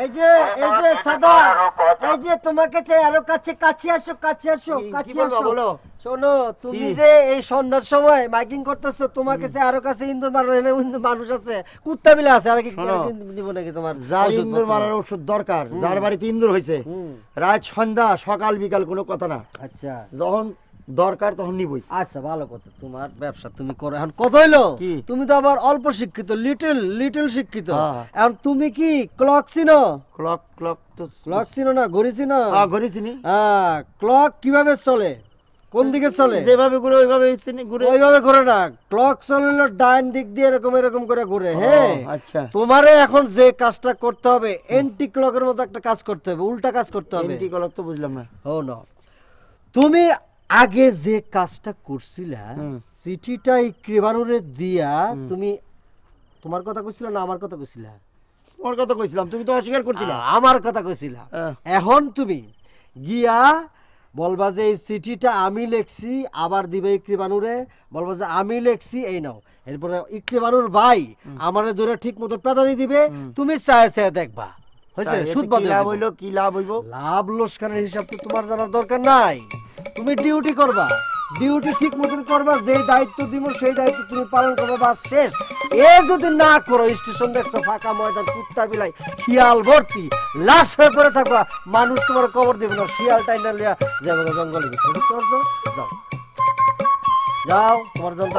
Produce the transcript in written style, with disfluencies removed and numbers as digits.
এই যে সাদা, এই যে তোমাকে চাই আরো কাছে, কাছে আসো, কাছে আসো, কাছে আসো। বলো শোনো, তুমি যে এই সন্ধ্যার সময় মাইকিং করতেছো, তোমাকে চাই আরো কাছে। ইন্দুর মানুষ আছে, কুত্তা বিলে আছে, আর কি দিব নাকি তোমার? যার ইন্দুর মারার ওষুধ দরকার, যার বাড়িতে ইন্দুর হয়েছে, রাত সন্ধ্যা সকাল বিকাল কোনো কথা না। আচ্ছা, যখন দরকার তখন নিবই। আচ্ছা, ভালো কথা, তোমার ব্যবসা তুমি করো। এখন কত হইলো? তুমি তো আবার অল্প শিক্ষিত, লিটল শিক্ষিত। এখন তুমি কি ক্লক চিনো? ক্লক চিনো না? ঘড়ি চিনো? ঘড়ি চিনি। ক্লক কিভাবে চলে, কোন দিকে চলে? যেভাবে ঘুরে ওইভাবে চিনি। ঘুরে ওইভাবে ঘুরে না, ক্লক চলে ডান দিক দিয়ে এরকম করে ঘুরে। হ্যাঁ, আচ্ছা। তোমারে এখন যে কাজটা করতে হবে, এন্টি ক্লকের মতো একটা কাজ করতে হবে, উল্টা কাজ করতে হবে। এন্টি ক্লক তো বুঝলাম না। ও না, তুমি আগে যে কাজটা করছিলা, চিঠিটা ইকরিবানুরে দিয়া, তুমি তোমার কথা কইছিলা না আমার কথা কইছিলা? তোমার কথা কইছিলাম, তুমি তো অস্বীকার করছিলা। আমার কথা কইছিলা। এখন তুমি গিয়া বলবা যে এই চিঠিটা আমি লেখছি, আবার দিবে ইকরিবানুরে, বলবা যে আমি লেখছি, এই নাও। এরপরে ইকরিবানুর ভাই আমারে ধরে ঠিক মতো পেদানি দিবে, তুমি চায় চায় দেখবা। হইছে? সুদ বাদে লাভ হইলো, কি লাভ হইবো? লাভ লোকসানের হিসাব তো তোমার জানার দরকার নাই। তুমি ডিউটি করবা, ডিউটি ঠিক মতন করবা, যে দায়িত্ব দিব সেই দায়িত্ব তুমি পালন করবা, বাস শেষ। এ যদি না করো, স্টেশন দেখছো ফাঁকা ময়দান, কুত্তা বিলাই শিয়াল ভর্তি, লাশ হয়ে পড়ে থাকবা, মানুষ তোমার কবর দিবে না, শিয়াল টাইনা লিয়া যাবো জঙ্গলে। বুঝতে পারছো? যাও যাও, তোমার জন্য